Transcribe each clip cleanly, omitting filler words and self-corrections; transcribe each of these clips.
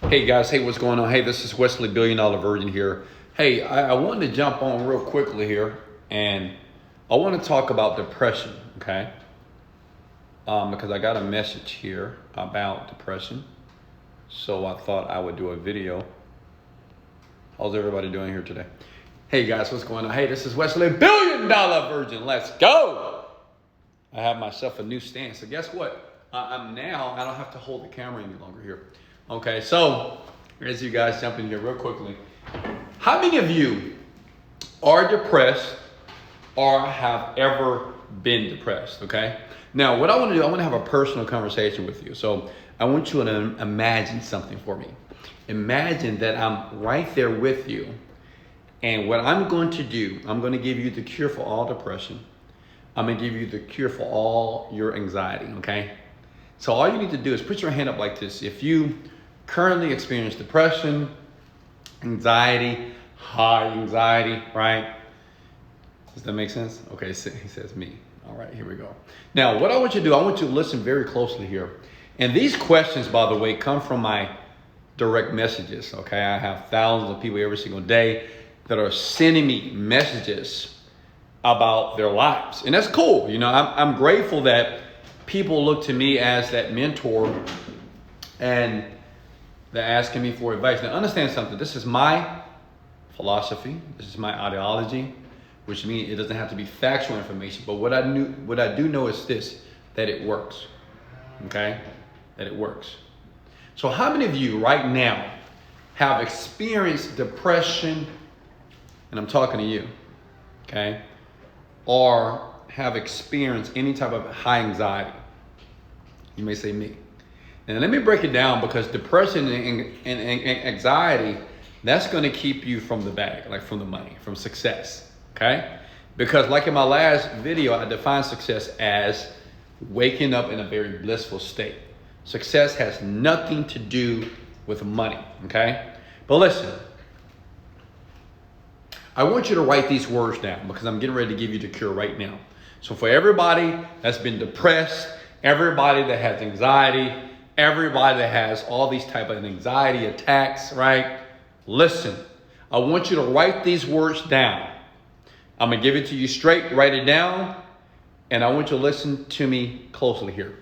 Hey guys, hey, what's going on? Hey, this is Wesley Virgin here. Hey, I wanted to jump on real quickly here, and I want to talk about depression, okay? Because I got a message here about depression, so I thought I would do a video. How's everybody doing here today? Hey guys, what's going on? Hey, this is Wesley Virgin. Let's go! I have myself a new stand, so guess what? I don't have to hold the camera any longer here. Okay, so as you guys jump in here real quickly, how many of you are depressed or have ever been depressed? Okay, now what I want to do, I want to have a personal conversation with you. So I want you to imagine something for me. Imagine that I'm right there with you, and what I'm going to do, I'm going to give you the cure for all depression. I'm going to give you the cure for all your anxiety. Okay, so all you need to do is put your hand up like this if you currently experience depression, anxiety, high anxiety, right? Does that make sense? Okay, so he says me. All right, here we go. Now, what I want you to do, I want you to listen very closely here. And these questions, by the way, come from my direct messages, okay? I have thousands of people every single day that are sending me messages about their lives. And that's cool. You know, I'm grateful that people look to me as that mentor and they're asking me for advice. Now understand something, this is my philosophy, this is my ideology, which means it doesn't have to be factual information, but what I do know is this, that it works, okay? That it works. So how many of you right now have experienced depression, and I'm talking to you, okay? Or have experienced any type of high anxiety? You may say me. Now let me break it down, because depression and anxiety, that's going to keep you from the bag, like from the money, from success, okay? Because like in my last video, I defined success as waking up in a very blissful state. Success has nothing to do with money, okay? But listen, I want you to write these words down, because I'm getting ready to give you the cure right now. So for everybody that's been depressed, everybody that has anxiety, everybody that has all these type of anxiety attacks, right? Listen, I want you to write these words down. I'm going to give it to you straight, write it down, and I want you to listen to me closely here.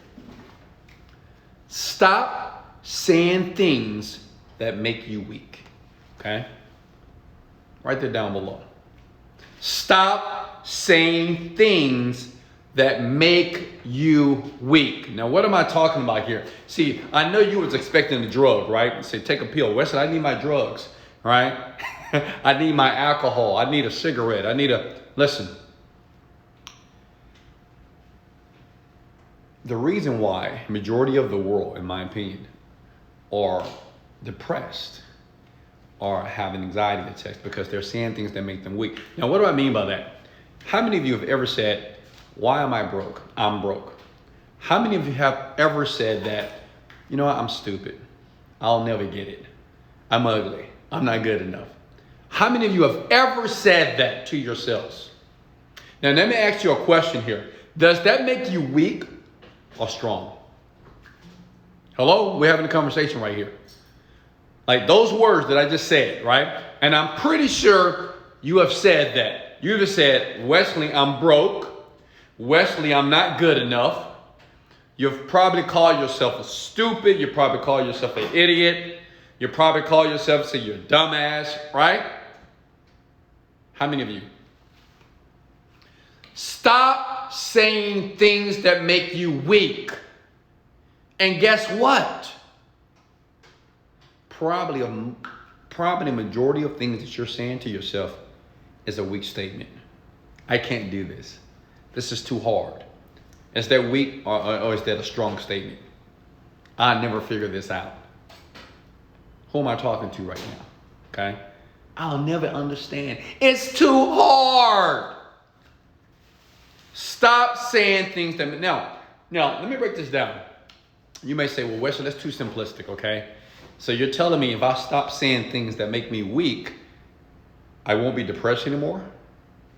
Stop saying things that make you weak, okay? Write that down below. Stop saying things that make you weak. Now, what am I talking about here? See, I know you was expecting a drug, right? You say, take a pill. Wesley, I need my drugs, right? I need my alcohol. I need a cigarette. Listen. The reason why majority of the world, in my opinion, are depressed or having anxiety attacks, because they're saying things that make them weak. Now, what do I mean by that? How many of you have ever said, why am I broke? I'm broke. How many of you have ever said that, you know what, I'm stupid. I'll never get it. I'm ugly. I'm not good enough. How many of you have ever said that to yourselves? Now, let me ask you a question here. Does that make you weak or strong? Hello? We're having a conversation right here. Like those words that I just said, right? And I'm pretty sure you have said that. You have said, Wesley, I'm broke. Wesley, I'm not good enough. You've probably called yourself a stupid. You probably call yourself an idiot. You probably call yourself, say you're a dumbass, right? How many of you? Stop saying things that make you weak. And guess what? Probably the majority of things that you're saying to yourself is a weak statement. I can't do this. This is too hard. Is that weak or is that a strong statement? I never figure this out. Who am I talking to right now? Okay? I'll never understand. It's too hard. Stop saying things that... Now, let me break this down. You may say, well, Wesley, that's too simplistic, okay? So you're telling me if I stop saying things that make me weak, I won't be depressed anymore?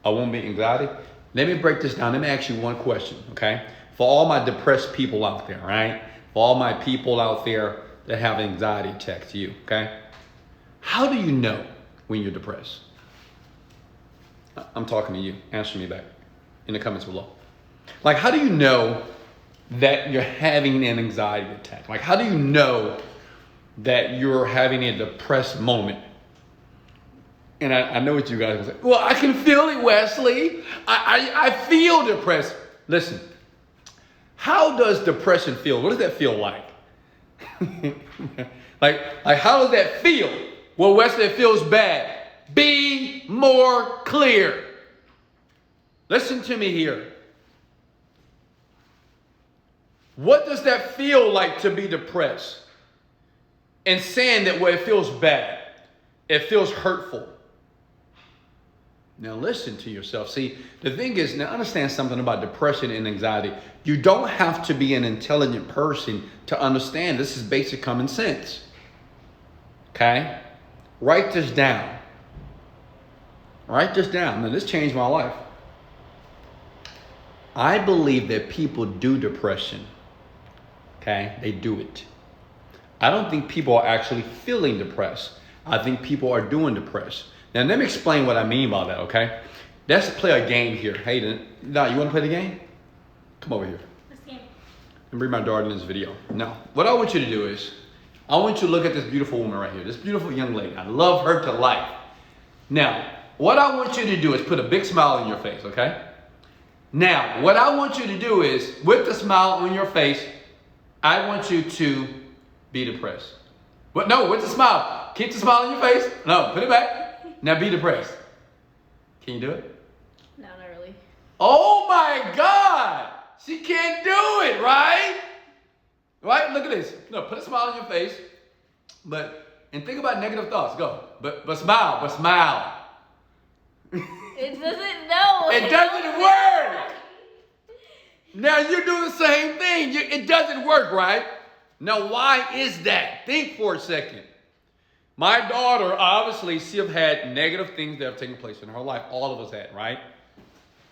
I won't be anxiety? Let me break this down. Let me ask you one question, okay? For all my depressed people out there, right? For all my people out there that have anxiety attacks to you, okay? How do you know when you're depressed? I'm talking to you. Answer me back in the comments below. Like, how do you know that you're having an anxiety attack? Like, how do you know that you're having a depressed moment? And I know what you guys will say. Well, I can feel it, Wesley. I feel depressed. Listen, how does depression feel? What does that feel like? like how does that feel? Well, Wesley, it feels bad. Be more clear. Listen to me here. What does that feel like to be depressed? And saying that, well, it feels bad. It feels hurtful. Now listen to yourself. See, the thing is, now understand something about depression and anxiety. You don't have to be an intelligent person to understand. This is basic common sense. Okay? Write this down. Write this down. Now, this changed my life. I believe that people do depression. Okay? They do it. I don't think people are actually feeling depressed. I think people are doing depressed. Now, let me explain what I mean by that, okay? Let's play a game here. Hey, now, you want to play the game? Come over here. This game. And bring my daughter in this video. Now, what I want you to do is, I want you to look at this beautiful woman right here. This beautiful young lady. I love her to life. Now, what I want you to do is put a big smile on your face, okay? Now, what I want you to do is, with the smile on your face, I want you to be depressed. What? No, with the smile. Keep the smile on your face. No, put it back. Now be depressed. Can you do it? No, not really. Oh my God! She can't do it, right? Right? Look at this. No, put a smile on your face. And think about negative thoughts. Go. But smile. But smile. It doesn't know. It doesn't work. Now you do the same thing. It doesn't work, right? Now why is that? Think for a second. My daughter, obviously, she have had negative things that have taken place in her life. All of us had, right?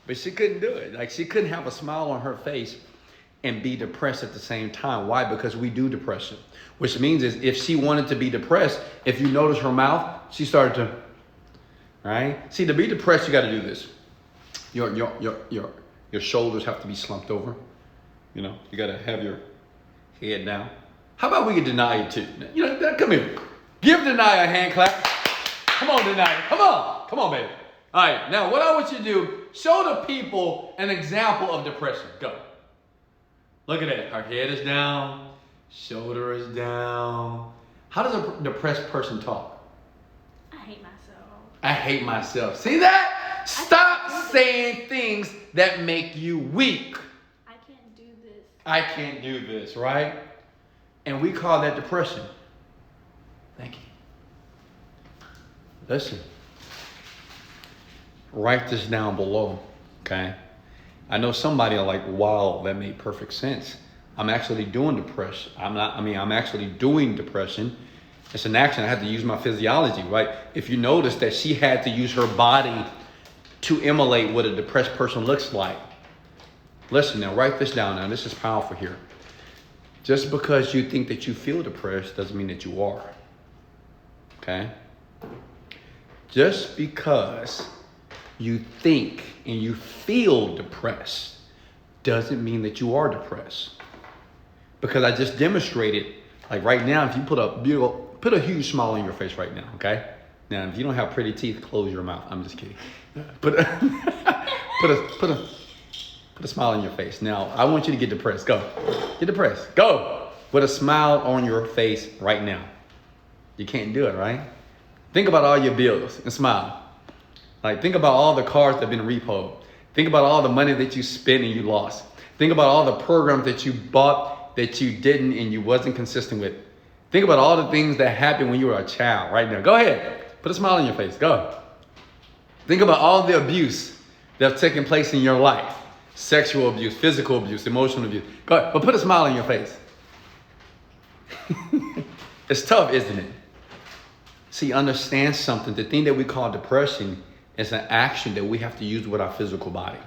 But she couldn't do it. Like, she couldn't have a smile on her face and be depressed at the same time. Why? Because we do depression. Which means is if she wanted to be depressed, if you notice her mouth, she started to, right? See, to be depressed, you got to do this. Your shoulders have to be slumped over. You know, you got to have your head down. How about we can deny it too? You know, come here. Give Denia a hand clap. Come on, Denia. Come on. Come on, baby. All right. Now, what I want you to do, show the people an example of depression. Go. Look at that. Her head is down. Shoulder is down. How does a depressed person talk? I hate myself. I hate myself. See that? Stop saying things that make you weak. I can't do this. I can't do this, right? And we call that depression. Thank you. Listen. Write this down below, okay? I know somebody are like, wow, that made perfect sense. I'm actually doing depression. I'm actually doing depression. It's an action. I had to use my physiology, right? If you notice that she had to use her body to emulate what a depressed person looks like. Listen now, write this down now. This is powerful here. Just because you think that you feel depressed doesn't mean that you are. Okay? Just because you think and you feel depressed doesn't mean that you are depressed. Because I just demonstrated, like right now, if you put a huge smile on your face right now, okay? Now, if you don't have pretty teeth, close your mouth. I'm just kidding. Put a smile on your face. Now, I want you to get depressed. Go. Get depressed. Go. Put a smile on your face right now. You can't do it, right? Think about all your bills and smile. Like, think about all the cars that have been repoed. Think about all the money that you spent and you lost. Think about all the programs that you bought that you didn't and you wasn't consistent with. Think about all the things that happened when you were a child right now. Go ahead. Put a smile on your face. Go. Think about all the abuse that have taken place in your life. Sexual abuse, physical abuse, emotional abuse. Go ahead. But put a smile on your face. It's tough, isn't it? See, understand something. The thing that we call depression is an action that we have to use with our physical body.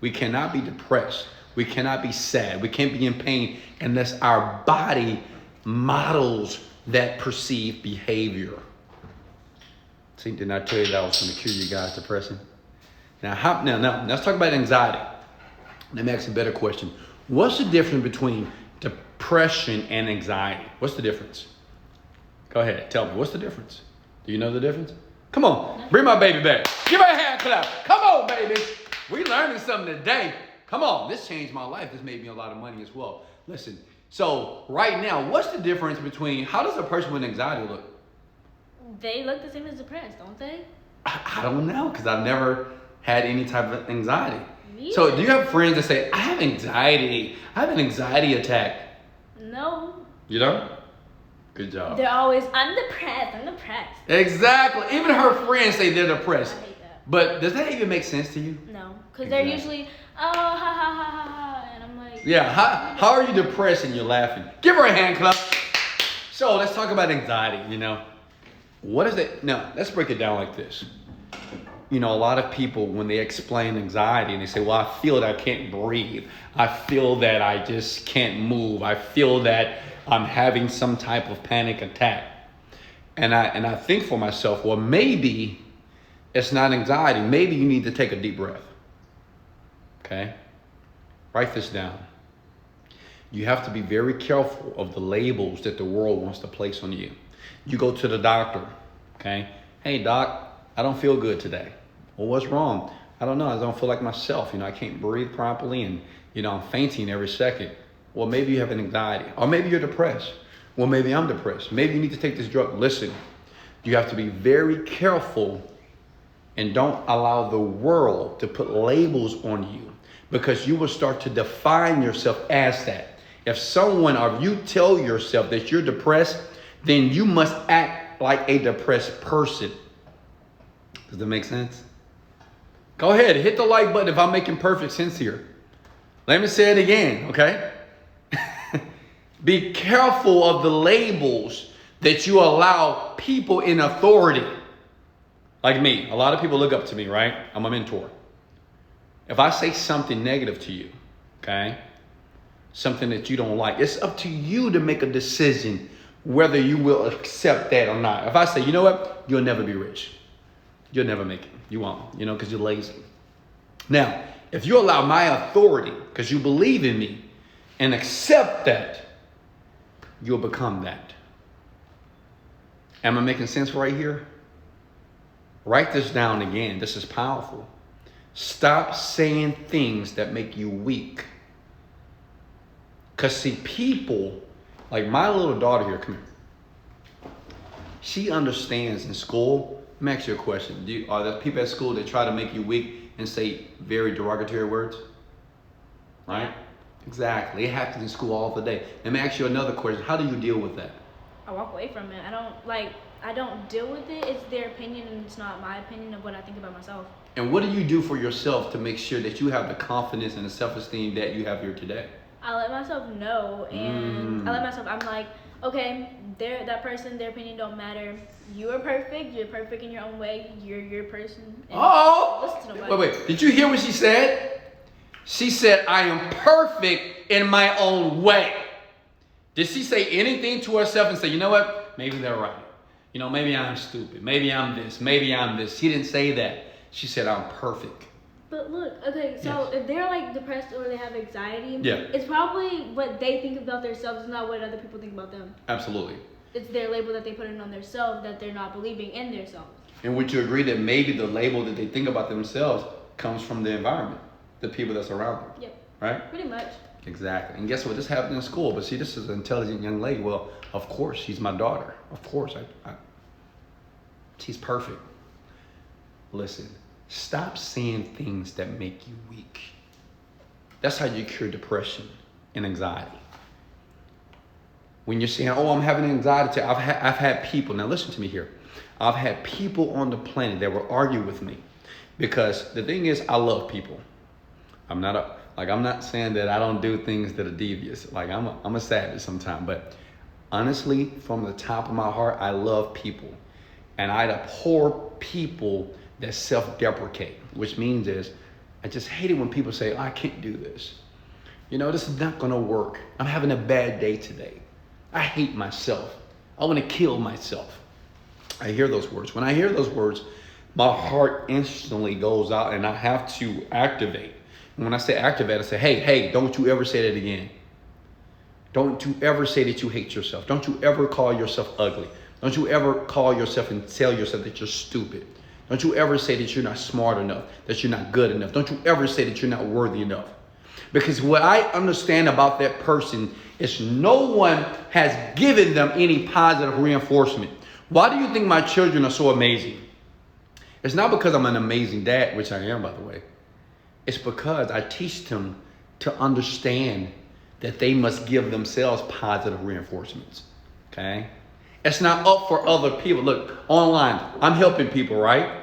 We cannot be depressed. We cannot be sad. We can't be in pain unless our body models that perceive behavior. See, didn't I tell you that I was going to cure you guys depression? Now, let's talk about anxiety. Let me ask you a better question. What's the difference between depression and anxiety? What's the difference? Go ahead, tell me. What's the difference? Do you know the difference? Come on, bring my baby back. Give her a hand clap. Come on, baby. We learning something today. Come on, this changed my life. This made me a lot of money as well. Listen, so right now, what's the difference between, how does a person with anxiety look? They look the same as depressed, don't they? I don't know, because I've never had any type of anxiety. Me So either. do you have friends that say, I have anxiety. I have an anxiety attack. No. You don't? Good job. They're always, I'm depressed. Exactly. Even her friends say they're depressed. I hate that. But does that even make sense to you? No, because they're Exactly. usually, oh, ha, ha, ha, ha, ha. And I'm like, Yeah. How are you depressed and you're laughing? Give her a hand clap. So let's talk about anxiety, you know. What is it? Now, let's break it down like this. You know, a lot of people, when they explain anxiety, and they say, well, I feel that I can't breathe. I feel that I just can't move. I feel that I'm having some type of panic attack. And I think for myself, well, maybe it's not anxiety. Maybe you need to take a deep breath. Okay? Write this down. You have to be very careful of the labels that the world wants to place on you. You go to the doctor, okay? Hey, doc, I don't feel good today. Well, what's wrong? I don't know. I don't feel like myself. You know, I can't breathe properly and, you know, I'm fainting every second. Well, maybe you have an anxiety. Or maybe you're depressed. Well, maybe I'm depressed. Maybe you need to take this drug. Listen, you have to be very careful and don't allow the world to put labels on you, because you will start to define yourself as that. If someone or you tell yourself that you're depressed, then you must act like a depressed person. Does that make sense? Go ahead, hit the like button if I'm making perfect sense here. Let me say it again, okay? Be careful of the labels that you allow people in authority. Like me, a lot of people look up to me, right? I'm a mentor. If I say something negative to you, okay, something that you don't like, it's up to you to make a decision whether you will accept that or not. If I say, you know what, you'll never be rich. You'll never make it. You won't, you know, because you're lazy. Now, if you allow my authority, because you believe in me, and accept that, you'll become that. Am I making sense right here? Write this down again. This is powerful. Stop saying things that make you weak. Because see, people, like my little daughter here, come here. She understands in school. Let me ask you a question. Are there people at school that try to make you weak and say very derogatory words? Right? Exactly. It happens in school all the day. Let me ask you another question. How do you deal with that? I walk away from it. I don't deal with it. It's their opinion and it's not my opinion of what I think about myself. And what do you do for yourself to make sure that you have the confidence and the self-esteem that you have here today? I let myself know, and I'm like, okay, that person, their opinion don't matter. You are perfect. You're perfect in your own way. You're your person. And listen to nobody. Wait. Did you hear what she said? She said, I am perfect in my own way. Did she say anything to herself and say, you know what? Maybe they're right. You know, maybe I'm stupid. Maybe I'm this. Maybe I'm this. She didn't say that. She said, I'm perfect. But look, okay, so if they're like depressed or they have anxiety, Yeah. it's probably what they think about themselves, not what other people think about them. Absolutely. It's their label that they put in on themselves that they're not believing in themselves. And would you agree that maybe the label that they think about themselves comes from the environment, the people that's around them? Yep. Right? Pretty much. Exactly. And guess what? This happened in school. But see, this is an intelligent young lady. Well, of course, she's my daughter. Of course. She's perfect. Listen, stop saying things that make you weak. That's how you cure depression and anxiety. When you're saying, oh, I'm having anxiety, I've had people, now listen to me here. I've had people on the planet that will argue with me, because the thing is, I love people. I'm not saying that I don't do things that are devious. Like I'm a savage sometimes, but honestly, from the top of my heart, I love people. And I abhor people that self-deprecate, which means is, I just hate it when people say, oh, I can't do this. You know, this is not gonna work. I'm having a bad day today. I hate myself. I want to kill myself. I hear those words. When I hear those words, my heart instantly goes out and I have to activate. And when I say activate, I say, hey, don't you ever say that again. Don't you ever say that you hate yourself. Don't you ever call yourself ugly. Don't you ever call yourself and tell yourself that you're stupid. Don't you ever say that you're not smart enough, that you're not good enough. Don't you ever say that you're not worthy enough. Because what I understand about that person is no one has given them any positive reinforcement. Why do you think my children are so amazing? It's not because I'm an amazing dad, which I am, by the way. It's because I teach them to understand that they must give themselves positive reinforcements. Okay? It's not up for other people. Look, online, I'm helping people, right?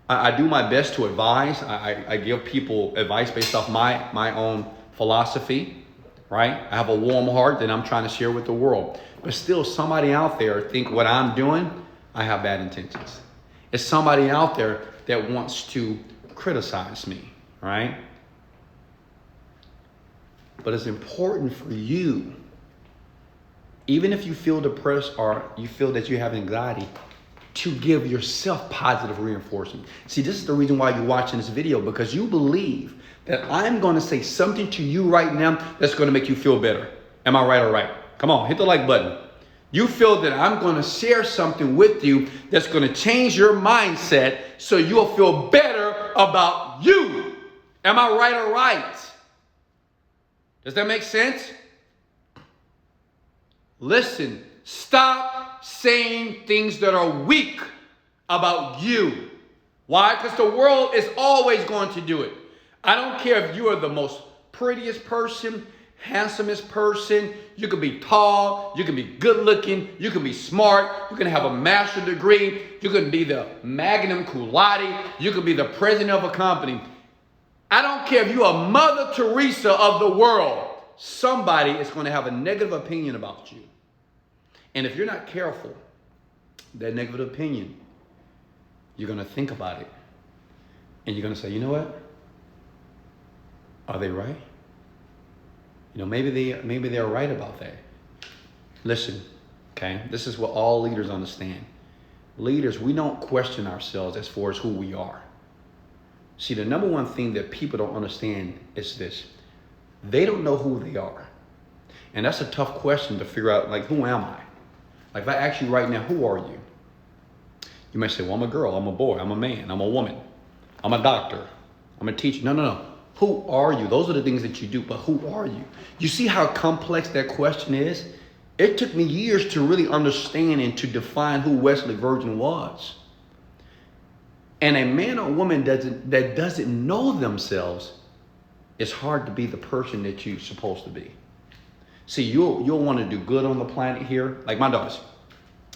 I do my best to advise. I give people advice based off my own philosophy, right? I have a warm heart that I'm trying to share with the world. But still, somebody out there think what I'm doing, I have bad intentions. It's somebody out there that wants to criticize me, right? But it's important for you, even if you feel depressed or you feel that you have anxiety, to give yourself positive reinforcement. See, this is the reason why you're watching this video, because you believe that I'm going to say something to you right now that's going to make you feel better. Am I right or right? Come on, hit the like button. You feel that I'm going to share something with you that's going to change your mindset so you'll feel better about you. Am I right or right? Does that make sense? Listen, stop saying things that are weak about you. Why? Because the world is always going to do it. I don't care if you are the most prettiest person, handsomest person. You can be tall, you can be good looking, you can be smart, you can have a master's degree, you can be the magna cum laude, you can be the president of a company. I don't care if you're a Mother Teresa of the world. Somebody is going to have a negative opinion about you. And if you're not careful, that negative opinion, you're going to think about it. And you're going to say, you know what? Are they right? You know, maybe they're right about that. Listen, okay? This is what all leaders understand. Leaders, we don't question ourselves as far as who we are. See, the number one thing that people don't understand is this. They don't know who they are. And that's a tough question to figure out, like, who am I? Like, if I ask you right now, who are you? You might say, well, I'm a girl, I'm a boy, I'm a man, I'm a woman, I'm a doctor, I'm a teacher. No. Who are you? Those are the things that you do, but who are you? You see how complex that question is? It took me years to really understand and to define who Wesley Virgin was. And a man or woman that doesn't know themselves, it's hard to be the person that you're supposed to be. See, you'll want to do good on the planet here. Like my daughter,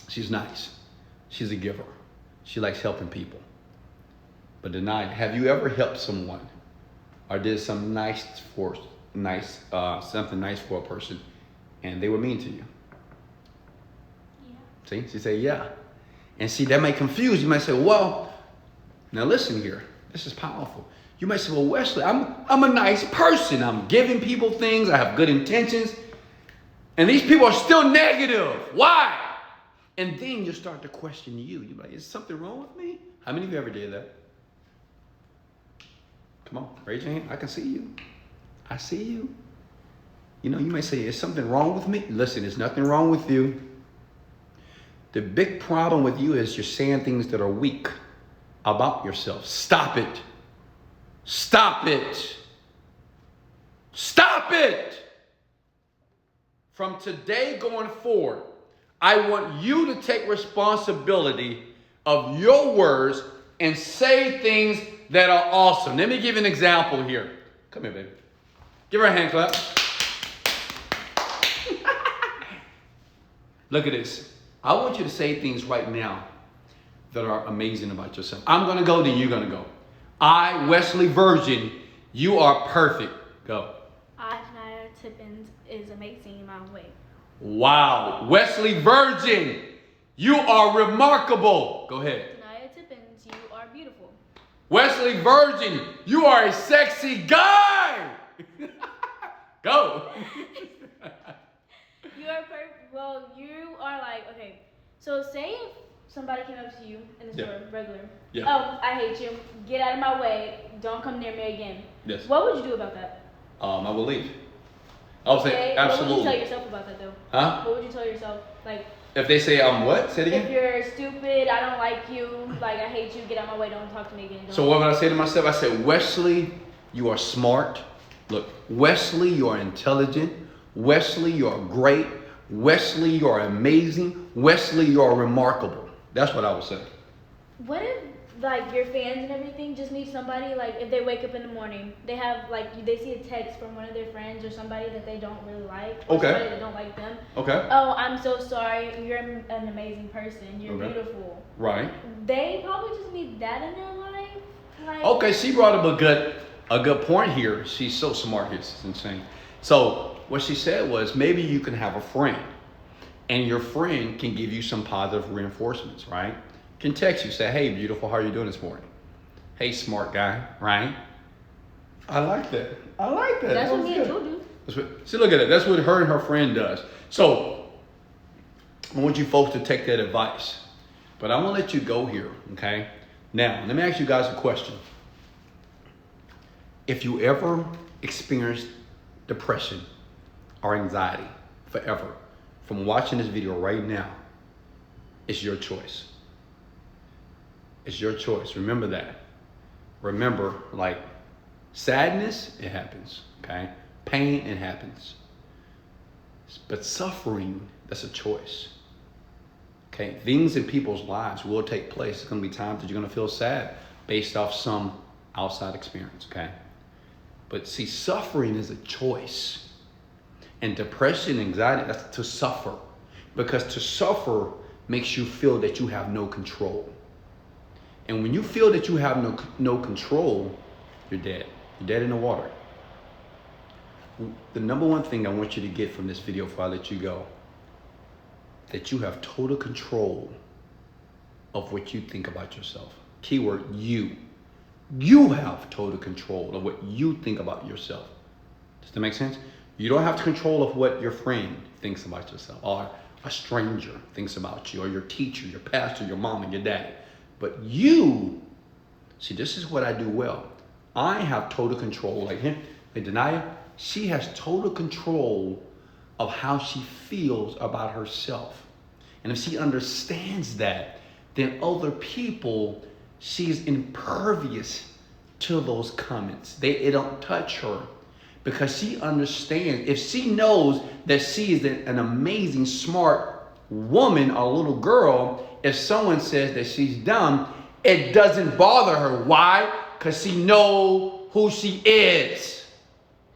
she's nice. She's a giver. She likes helping people. But tonight, have you ever helped someone or did something nice for a person and they were mean to you? Yeah. See, she said, yeah. And see, that might confuse. You might say, well, now listen here. This is powerful. You might say, well, Wesley, I'm a nice person. I'm giving people things. I have good intentions. And these people are still negative. Why? And then you start to question you. You're like, is something wrong with me? How many of you ever did that? Come on, raise your hand. I can see you. I see you. You know, you may say, is something wrong with me? Listen, there's nothing wrong with you. The big problem with you is you're saying things that are weak about yourself. Stop it. Stop it. Stop it. From today going forward, I want you to take responsibility of your words and say things that are awesome. Let me give you an example here. Come here, baby. Give her a hand clap. Look at this. I want you to say things right now that are amazing about yourself. I'm going to go, then you're going to go. I, Wesley Virgin, you are perfect. Go. I, Naya Tippins, is amazing in my own way. Wow. Wesley Virgin, you are remarkable. Go ahead. Naya Tippins, you are beautiful. Wesley Virgin, you are a sexy guy. Go. You You're perfect. Well, you are like, okay. So say if somebody came up to you in the store, regular. Yeah. Oh, I hate you. Get out of my way. Don't come near me again. Yes. What would you do about that? I will leave. I would say absolutely. What would you tell yourself about that though? Huh? What would you tell yourself? Like, if they say I'm what? Say it again. If you're stupid, I don't like you, like I hate you, get out of my way, don't talk to me again. So what would I say to myself? I said, Wesley, you are smart. Look, Wesley, you are intelligent. Wesley, you are great. Wesley, you are amazing. Wesley, you are remarkable. That's what I would say. What if like your fans and everything just need somebody, like if they wake up in the morning, they have like they see a text from one of their friends or somebody that they don't really like, or somebody that don't like them. Okay. Oh, I'm so sorry. You're an amazing person. You're beautiful. Right. They probably just need that in their life. Like, okay, she brought up a good point here. She's so smart here. It's insane. So what she said was maybe you can have a friend, and your friend can give you some positive reinforcements, right? Can text you, say, hey, beautiful, how are you doing this morning? Hey, smart guy, right? I like that. That's what me and Joe do. See, look at it. That's what her and her friend does. So I want you folks to take that advice. But I'm going to let you go here, okay? Now, let me ask you guys a question. If you ever experienced depression or anxiety forever, from watching this video right now, it's your choice. It's your choice. Remember that. Remember, like, sadness, it happens, okay? Pain, it happens. But suffering, that's a choice. Okay? Things in people's lives will take place. There's going to be times that you're going to feel sad based off some outside experience, okay? But see, suffering is a choice. And depression, anxiety, that's to suffer. Because to suffer makes you feel that you have no control. And when you feel that you have no control, you're dead. You're dead in the water. The number one thing I want you to get from this video before I let you go, that you have total control of what you think about yourself. Keyword, you. You have total control of what you think about yourself. Does that make sense? You don't have control of what your friend thinks about yourself, or a stranger thinks about you, or your teacher, your pastor, your mom, and your dad. But you, see, this is what I do well. I have total control. Like him, like Denaya, she has total control of how she feels about herself. And if she understands that, then other people, she's impervious to those comments. It don't touch her because she understands. If she knows that she is an amazing, smart woman or little girl, if someone says that she's dumb, it doesn't bother her. Why? Because she knows who she is.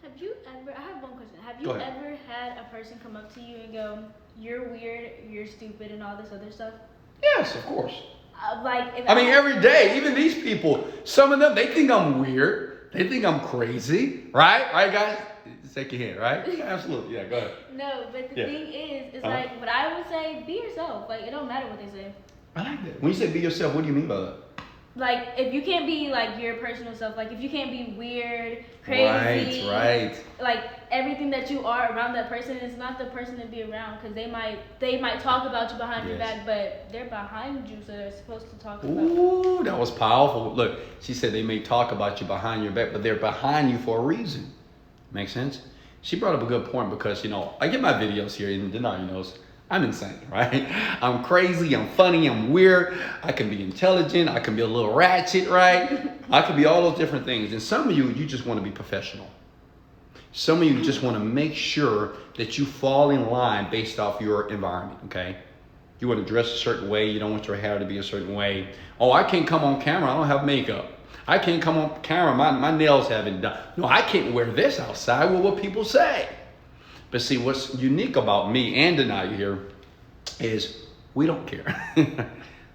Have you ever, I have one question. Have you ever had a person come up to you and go, you're weird, you're stupid, and all this other stuff? Yes, of course. Every day, even these people, some of them, they think I'm weird. They think I'm crazy. Right? Right, guys? Shake your hand, right? Absolutely. Yeah, go ahead. No, but the thing is like, what I would say, be yourself. Like, it don't matter what they say. I like that. When you say be yourself, what do you mean by that? Like, if you can't be, like, your personal self, like, if you can't be weird, crazy. Right. Like, everything that you are around that person is not the person to be around, because they might talk about you behind your back, but they're behind you, so they're supposed to talk about you. Ooh, that was powerful. Look, she said they may talk about you behind your back, but they're behind you for a reason. Make sense? She brought up a good point because, I get my videos here, and Denari knows I'm insane, right? I'm crazy, I'm funny, I'm weird. I can be intelligent, I can be a little ratchet, right? I can be all those different things. And some of you just want to be professional. Some of you just want to make sure that you fall in line based off your environment, okay? You want to dress a certain way, you don't want your hair to be a certain way. Oh, I can't come on camera, I don't have makeup. I can't come on camera, my nails haven't done. No, I can't wear this outside. Well, what people say. But see, what's unique about me and Denaya here is we don't care.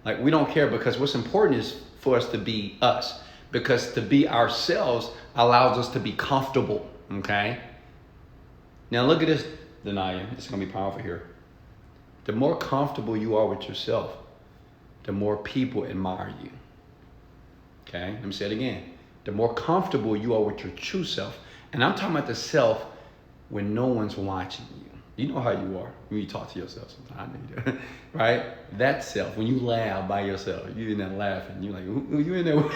Like, we don't care because what's important is for us to be us. Because to be ourselves allows us to be comfortable, okay? Now look at this, Denaya. This is going to be powerful here. The more comfortable you are with yourself, the more people admire you. Okay, let me say it again. The more comfortable you are with your true self, and I'm talking about the self when no one's watching you. You know how you are when you talk to yourself sometimes. I know you do. Right? That self, when you laugh by yourself, you in there laughing. You're like, who you in there with?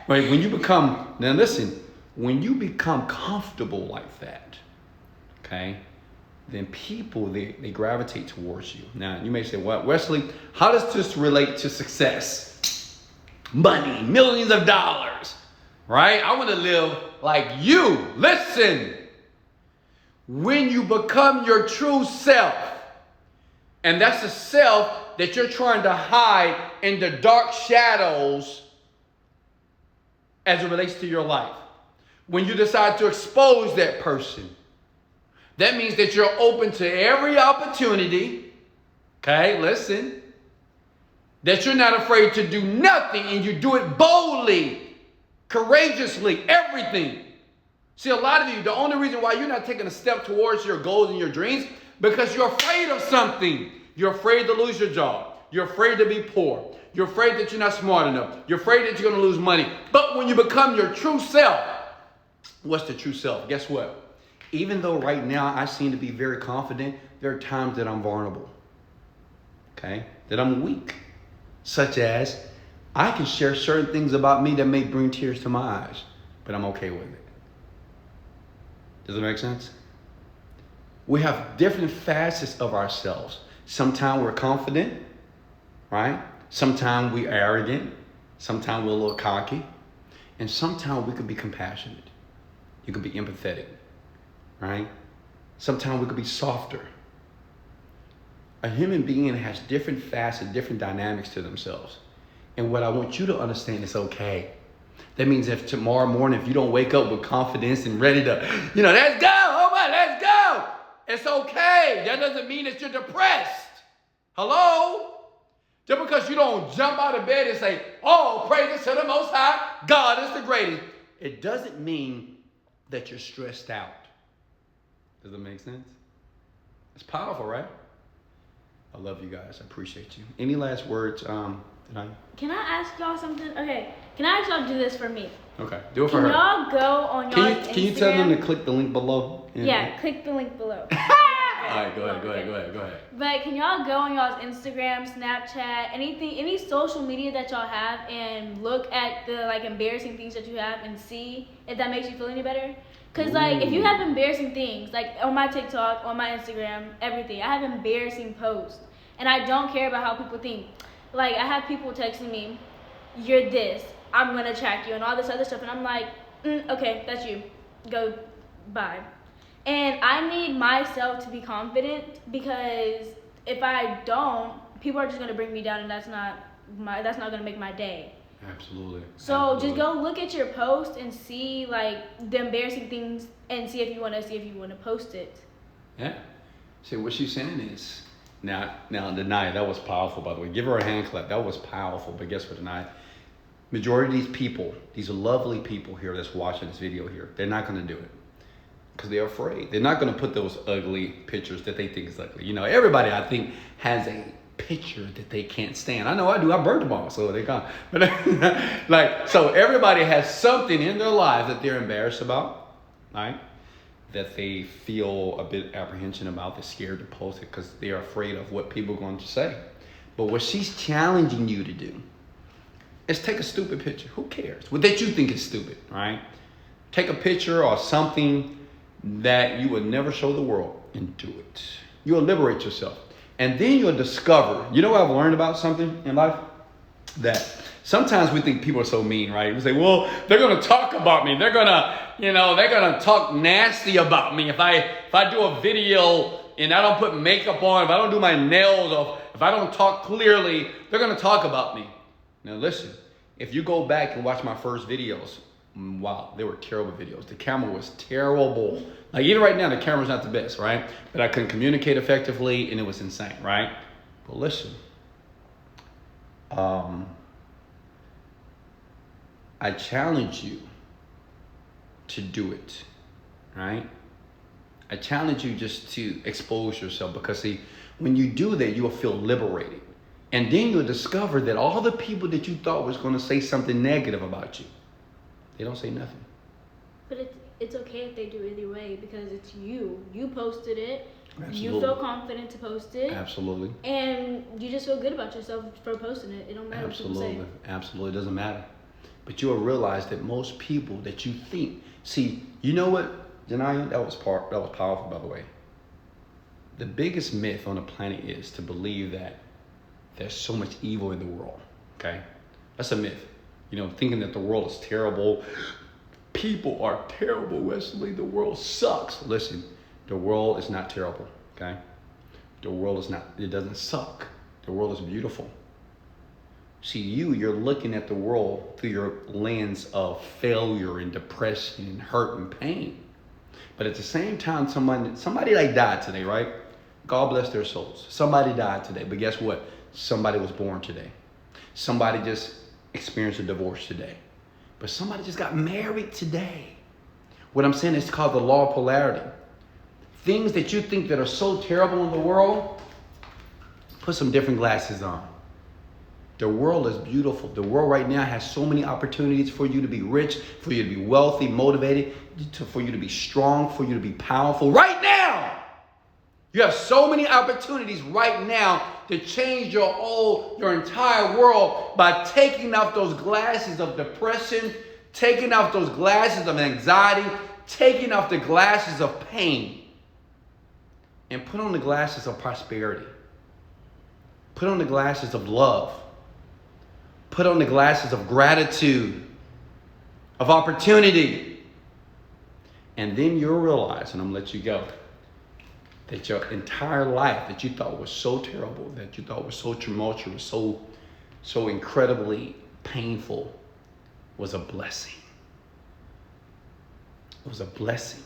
Right? When you become, now listen, when you become comfortable like that, okay, then people, they gravitate towards you. Now, you may say, well, Wesley, how does this relate to success? Money, millions of dollars, right? I want to live like you. Listen, when you become your true self, and that's the self that you're trying to hide in the dark shadows as it relates to your life, when you decide to expose that person, that means that you're open to every opportunity, okay, listen, that you're not afraid to do nothing and you do it boldly, courageously, everything. See, a lot of you, the only reason why you're not taking a step towards your goals and your dreams, because you're afraid of something. You're afraid to lose your job. You're afraid to be poor. You're afraid that you're not smart enough. You're afraid that you're going to lose money. But when you become your true self, what's the true self? Guess what? Even though right now I seem to be very confident, there are times that I'm vulnerable, okay? That I'm weak, such as I can share certain things about me that may bring tears to my eyes, but I'm okay with it. Does it make sense? We have different facets of ourselves. Sometimes we're confident, right? Sometimes we're arrogant. Sometimes we're a little cocky. And sometimes we can be compassionate. You can be empathetic, right? Sometimes we could be softer. A human being has different facets, different dynamics to themselves. And what I want you to understand is okay. That means if tomorrow morning, if you don't wake up with confidence and ready to, let's go, oh my, let's go. It's okay. That doesn't mean that you're depressed. Hello? Just because you don't jump out of bed and say, oh, praise to the Most High, God is the greatest. It doesn't mean that you're stressed out. Does that make sense? It's powerful, right? I love you guys. I appreciate you. Any last words? Can I ask y'all something? Okay. Can I ask y'all to do this for me? Okay. Do it for her. Can y'all go on y'all's Instagram? Can you tell them to click the link below? Yeah, click the link below. All right, go ahead. But can y'all go on y'all's Instagram, Snapchat, any social media that y'all have, and look at the embarrassing things that you have and see if that makes you feel any better? Because if you have embarrassing things, on my TikTok, on my Instagram, everything, I have embarrassing posts. And I don't care about how people think. I have people texting me, you're this, I'm going to track you, and all this other stuff. And I'm like, okay, that's you. Go, bye. And I need myself to be confident, because if I don't, people are just going to bring me down, and that's not going to make my day. Absolutely. So just go look at your post and see the embarrassing things, and see if you want to post it. Yeah. See, what she's saying is, now Denai, that was powerful, by the way. Give her a hand clap. That was powerful. But guess what, Denai? Majority of these people, these lovely people here that's watching this video here, they're not going to do it because they're afraid. They're not going to put those ugly pictures that they think is ugly. Everybody, I think, has a picture that they can't stand. I know I do. I burnt them all, so they can't. But so everybody has something in their lives that they're embarrassed about, right? That they feel a bit apprehension about. They're scared to post it because they're afraid of what people are going to say. But what she's challenging you to do is take a stupid picture. Who cares? What that you think is stupid, right? Take a picture or something that you would never show the world and do it. You'll liberate yourself. And then you'll discover, what I've learned about something in life? That sometimes we think people are so mean, right? We say, well, they're going to talk about me. They're going to, they're going to talk nasty about me. If I do a video and I don't put makeup on, if I don't do my nails, or if I don't talk clearly, they're going to talk about me. Now listen, if you go back and watch my first videos, wow, they were terrible videos. The camera was terrible. Even right now, the camera's not the best, right? But I couldn't communicate effectively, and it was insane, right? But listen, I challenge you to do it, right? I challenge you just to expose yourself, because see, when you do that, you'll feel liberated. And then you'll discover that all the people that you thought was going to say something negative about you, they don't say nothing. But it's okay if they do either way because it's you. You posted it. Absolutely. You feel confident to post it. Absolutely. And you just feel good about yourself for posting it. It don't matter Absolutely. what people say. Absolutely. It doesn't matter. But you'll realize that most people that you think, see, you know what, Janaya, that was powerful, by the way. The biggest myth on the planet is to believe that there's so much evil in the world. Okay? That's a myth. You know, thinking that the world is terrible. People are terrible, Wesley. The world sucks. Listen, the world is not terrible. Okay? The world is not, it doesn't suck. The world is beautiful. See, you're looking at the world through your lens of failure and depression and hurt and pain. But at the same time, somebody like died today, right? God bless their souls. Somebody died today, but guess what? Somebody was born today. Somebody just experienced a divorce today. But somebody just got married today. What I'm saying is called the law of polarity. Things that you think that are so terrible in the world, put some different glasses on. The world is beautiful. The world right now has so many opportunities for you to be rich, for you to be wealthy, motivated, for you to be strong, for you to be powerful. Right now! You have so many opportunities right now to change your entire world by taking off those glasses of depression, taking off those glasses of anxiety, taking off the glasses of pain, and put on the glasses of prosperity. Put on the glasses of love. Put on the glasses of gratitude, of opportunity. And then you'll realize, and I'm going to let you go, that your entire life that you thought was so terrible, that you thought was so tumultuous, so incredibly painful, was a blessing. It was a blessing.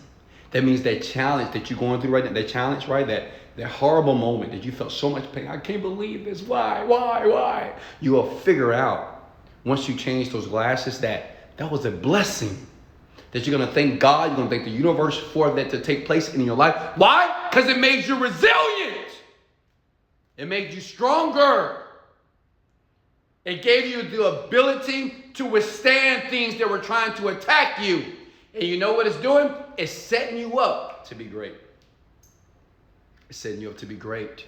That means that challenge that you're going through right now, that challenge, right? That horrible moment that you felt so much pain. I can't believe this. Why? You will figure out once you change those glasses that was a blessing. That you're going to thank God, you're going to thank the universe for that to take place in your life. Why? Because it made you resilient. It made you stronger. It gave you the ability to withstand things that were trying to attack you. And you know what it's doing? It's setting you up to be great. It's setting you up to be great.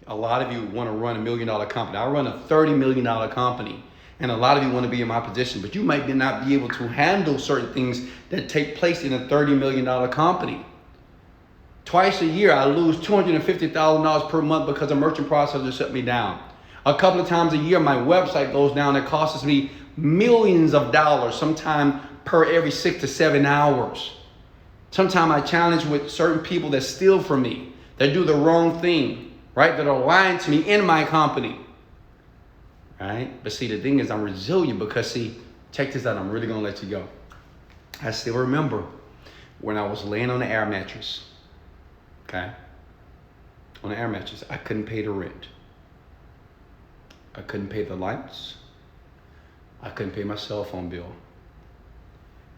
A lot of you want to run $1 million company. I run a $30 million company. And a lot of you want to be in my position, but you might not be able to handle certain things that take place in a $30 million company. Twice a year, I lose $250,000 per month because a merchant processor shut me down. A couple of times a year, my website goes down. It costs me millions of dollars, sometime per every 6 to 7 hours. Sometimes I challenge with certain people that steal from me, that do the wrong thing, right? That are lying to me in my company. Right? But see, the thing is, I'm resilient because, see, check this out. I'm really going to let you go. I still remember when I was laying on the air mattress. Okay? On the air mattress. I couldn't pay the rent. I couldn't pay the lights. I couldn't pay my cell phone bill.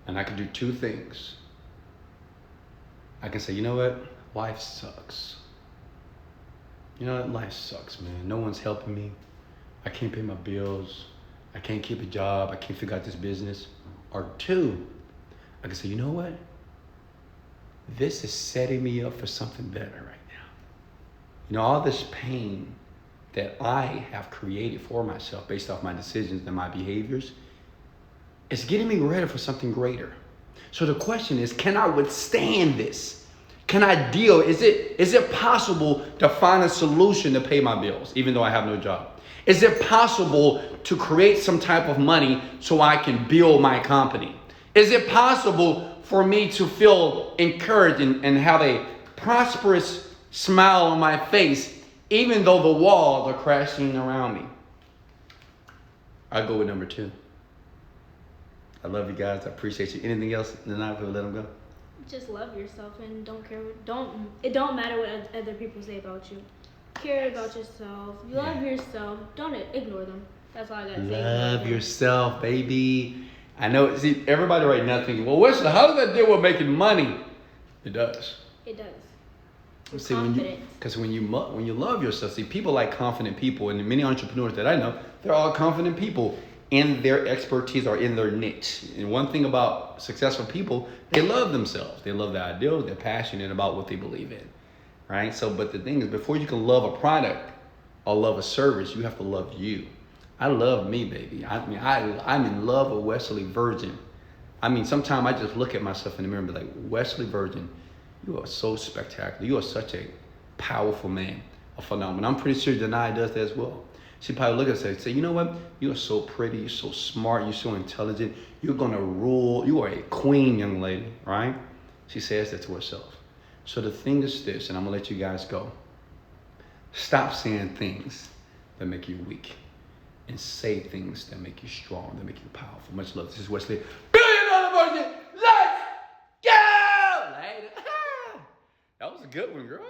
And I could do two things. I can say, you know what? Life sucks. You know what? Life sucks, man. No one's helping me. I can't pay my bills. I can't keep a job. I can't figure out this business. Or two, I can say, you know what? This is setting me up for something better right now. You know, all this pain that I have created for myself based off my decisions and my behaviors, it's getting me ready for something greater. So the question is, can I withstand this? Can I deal? Is it possible to find a solution to pay my bills, even though I have no job? Is it possible to create some type of money so I can build my company? Is it possible for me to feel encouraged and have a prosperous smile on my face, even though the walls are crashing around me? I go with number 2. I love you guys. I appreciate you. Anything else? Then I will let them go. Just love yourself and don't care. It don't matter what other people say about you. Care about yourself. You love yourself. Don't ignore them. That's all I gotta say. Love yourself, baby. I know. See, everybody right now thinking, well, Wesley, how does that deal with making money? It does. It does. See, because when you love yourself, see, people like confident people, and many entrepreneurs that I know, they're all confident people. in their expertise or in their niche. And one thing about successful people, they love themselves. They love their ideals. They're passionate about what they believe in, right? So, but the thing is, before you can love a product or love a service, you have to love you. I love me, baby. I mean, I'm in love with Wesley Virgin. I mean, sometimes I just look at myself in the mirror and be like, Wesley Virgin, you are so spectacular. You are such a powerful man, a phenomenon. I'm pretty sure Denai does that as well. She probably look at us and say, you know what? You are so pretty. You're so smart. You're so intelligent. You're going to rule. You are a queen, young lady, right? She says that to herself. So the thing is this, and I'm going to let you guys go. Stop saying things that make you weak and say things that make you strong, that make you powerful. Much love. This is Wesley. $1 billion Virgin. Let's go! Later. That was a good one, girl.